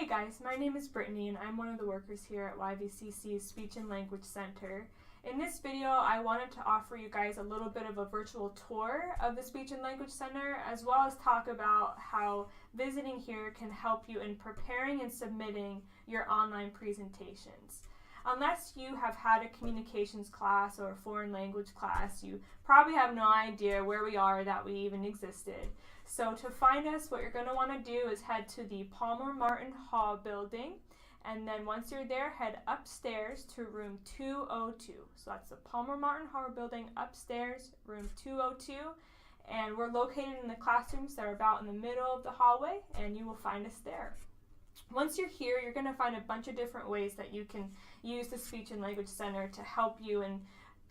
guys, my name is Brittany and I'm one of the workers here at YVCC's Speech and Language Center. In this video, I wanted to offer you guys a little bit of a virtual tour of the Speech and Language Center, as well as talk about how visiting here can help you in preparing and submitting your online presentations. Unless you have had a communications class or a foreign language class, you probably have no idea where we are, that we even existed. So to find us, what you're going to want to do is head to the Palmer Martin Hall building, and then once you're there, head upstairs to room 202. So that's the Palmer Martin Hall building, upstairs, room 202, and we're located in the classrooms that are about in the middle of the hallway, and you will find us there. Once you're here, you're going to find a bunch of different ways that you can use the Speech and Language Center to help you in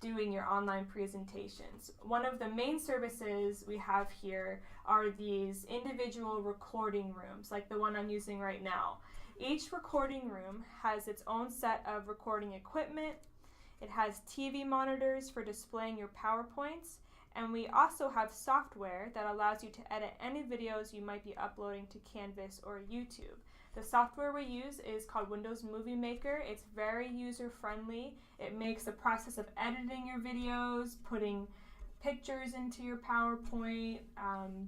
doing your online presentations. One of the main services we have here are these individual recording rooms, like the one I'm using right now. Each recording room has its own set of recording equipment. It has TV monitors for displaying your PowerPoints, and we also have software that allows you to edit any videos you might be uploading to Canvas or YouTube. The software we use is called Windows Movie Maker. It's very user-friendly. It makes the process of editing your videos, putting pictures into your PowerPoint,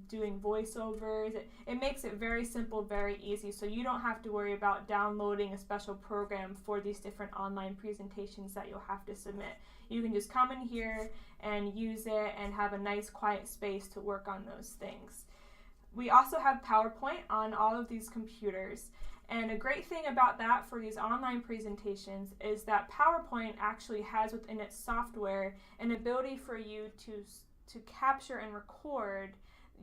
doing voiceovers. It makes it very simple, very easy, so you don't have to worry about downloading a special program for these different online presentations that you'll have to submit. You can just come in here and use it and have a nice quiet space to work on those things. We also have PowerPoint on all of these computers, and a great thing about that for these online presentations is that PowerPoint actually has within its software an ability for you to capture and record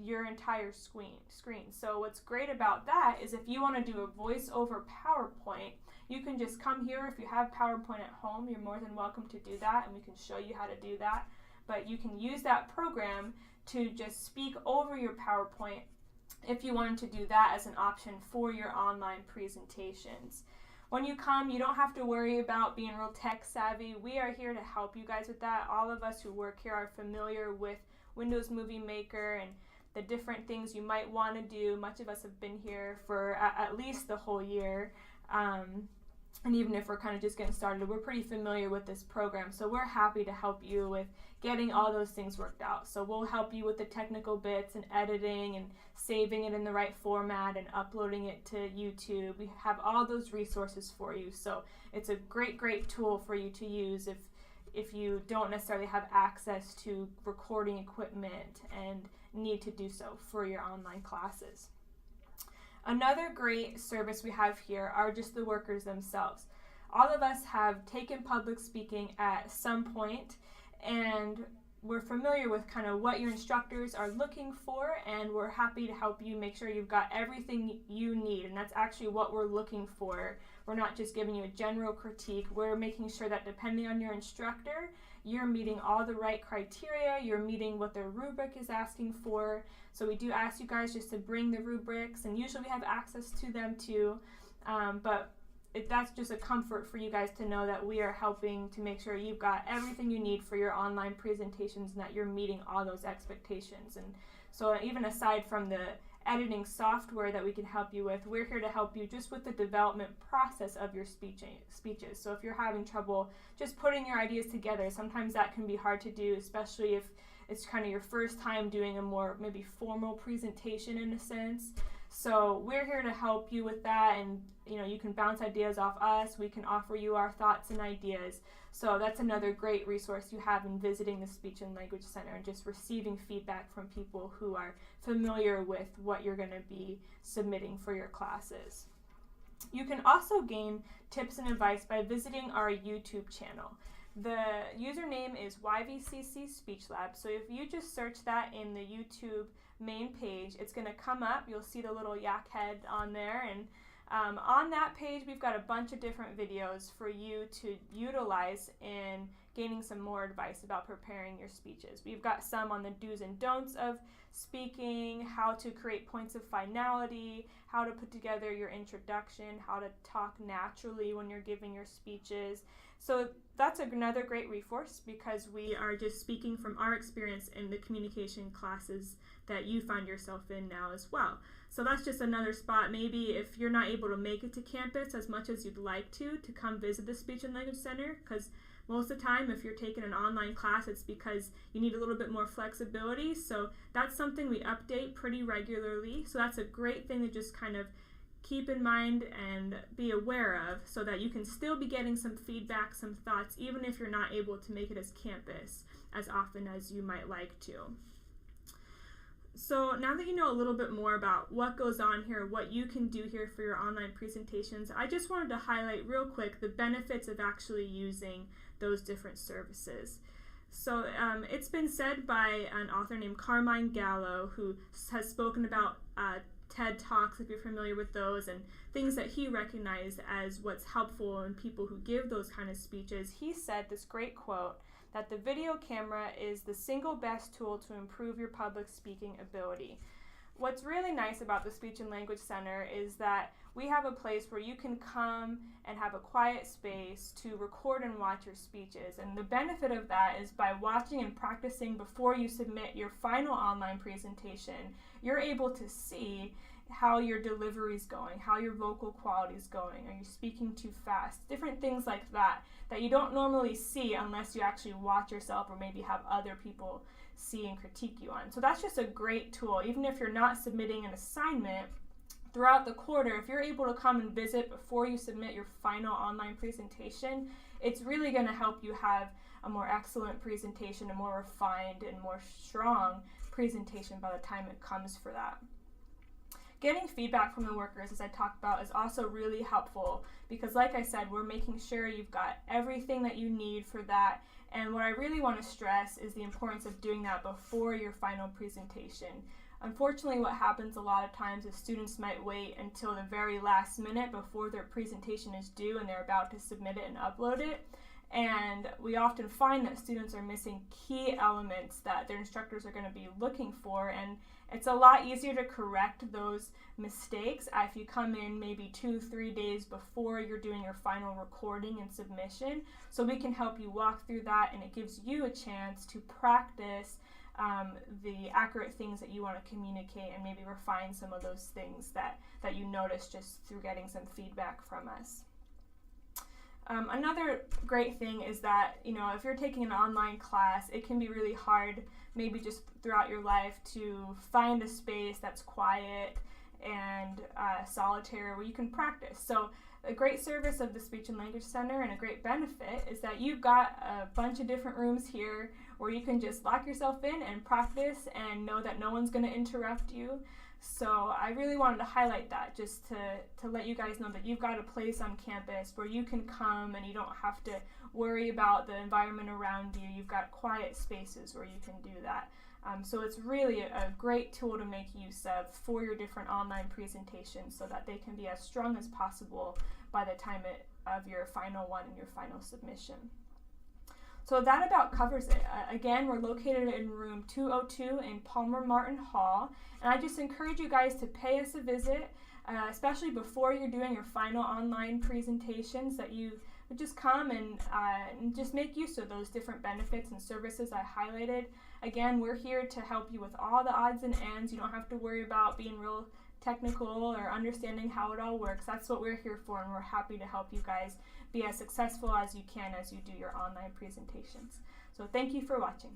your entire screen. So what's great about that is if you want to do a voice over PowerPoint, you can just come here. If you have PowerPoint at home, you're more than welcome to do that, and we can show you how to do that. But you can use that program to just speak over your PowerPoint if you wanted to do that as an option for your online presentations. When you come, you don't have to worry about being real tech savvy. We are here to help you guys with that. All of us who work here are familiar with Windows Movie Maker and the different things you might want to do. Much of us have been here for at least the whole year. And even if we're kind of just getting started, we're pretty familiar with this program. So we're happy to help you with getting all those things worked out. So we'll help you with the technical bits and editing and saving it in the right format and uploading it to YouTube. We have all those resources for you. So it's a great tool for you to use if you don't necessarily have access to recording equipment and need to do so for your online classes. Another great service we have here are just the workers themselves. All of us have taken public speaking at some point, and we're familiar with kind of what your instructors are looking for, and we're happy to help you make sure you've got everything you need, and that's actually what we're looking for. We're not just giving you a general critique. We're making sure that depending on your instructor, you're meeting all the right criteria, you're meeting what their rubric is asking for. So we do ask you guys just to bring the rubrics, and usually we have access to them too, but that's just a comfort for you guys to know that we are helping to make sure you've got everything you need for your online presentations and that you're meeting all those expectations. And so even aside from the editing software that we can help you with, we're here to help you just with the development process of your speeches. So if you're having trouble just putting your ideas together, sometimes that can be hard to do, especially if it's kind of your first time doing a more maybe formal presentation in a sense. So we're here to help you with that, and you can bounce ideas off us. We can offer you our thoughts and ideas. So that's another great resource you have in visiting the Speech and Language Center and just receiving feedback from people who are familiar with what you're going to be submitting for your classes. You can also gain tips and advice by visiting our YouTube channel. The username is YVCC Speech Lab, so if you just search that in the YouTube main page, it's going to come up. You'll see the little yak head on there, and on that page we've got a bunch of different videos for you to utilize in gaining some more advice about preparing your speeches. We've got some on the do's and don'ts of speaking, how to create points of finality, how to put together your introduction, how to talk naturally when you're giving your speeches. So that's another great resource, because we are just speaking from our experience in the communication classes that you find yourself in now as well. So that's just another spot. Maybe if you're not able to make it to campus as much as you'd like to come visit the Speech and Language Center, because most of the time if you're taking an online class, it's because you need a little bit more flexibility. So that's something we update pretty regularly. So that's a great thing to just kind of keep in mind and be aware of, so that you can still be getting some feedback, some thoughts, even if you're not able to make it as campus as often as you might like to. So now that you know a little bit more about what goes on here, what you can do here for your online presentations, I just wanted to highlight real quick the benefits of actually using those different services. So it's been said by an author named Carmine Gallo, who has spoken about TED Talks, if you're familiar with those, and things that he recognized as what's helpful in people who give those kind of speeches. He said this great quote, that the video camera is the single best tool to improve your public speaking ability. What's really nice about the Speech and Language Center is that we have a place where you can come and have a quiet space to record and watch your speeches. And the benefit of that is by watching and practicing before you submit your final online presentation, you're able to see how your delivery is going, how your vocal quality is going, are you speaking too fast, different things like that you don't normally see unless you actually watch yourself or maybe have other people see and critique you on. So that's just a great tool. Even if you're not submitting an assignment throughout the quarter, if you're able to come and visit before you submit your final online presentation, it's really going to help you have a more excellent presentation, a more refined and more strong presentation by the time it comes for that. Getting feedback from the workers, as I talked about, is also really helpful, because like I said, we're making sure you've got everything that you need for that. And what I really want to stress is the importance of doing that before your final presentation. Unfortunately, what happens a lot of times is students might wait until the very last minute before their presentation is due and they're about to submit it and upload it. And we often find that students are missing key elements that their instructors are going to be looking for, and it's a lot easier to correct those mistakes if you come in maybe 2-3 days before you're doing your final recording and submission. So we can help you walk through that, and it gives you a chance to practice the accurate things that you want to communicate, and maybe refine some of those things that you notice just through getting some feedback from us. Another great thing is that, if you're taking an online class, it can be really hard, maybe just throughout your life, to find a space that's quiet and solitary where you can practice. So a great service of the Speech and Language Center, and a great benefit, is that you've got a bunch of different rooms here where you can just lock yourself in and practice and know that no one's going to interrupt you. So I really wanted to highlight that, just to let you guys know that you've got a place on campus where you can come and you don't have to worry about the environment around you. You've got quiet spaces where you can do that. So it's really a great tool to make use of for your different online presentations, so that they can be as strong as possible by the time of your final one and your final submission. So that about covers it. Again, we're located in room 202 in Palmer Martin Hall, and I just encourage you guys to pay us a visit, especially before you're doing your final online presentations, that you would just come and just make use of those different benefits and services I highlighted. Again, we're here to help you with all the odds and ends. You don't have to worry about being real technical or understanding how it all works. That's what we're here for, and we're happy to help you guys be as successful as you can as you do your online presentations. So thank you for watching.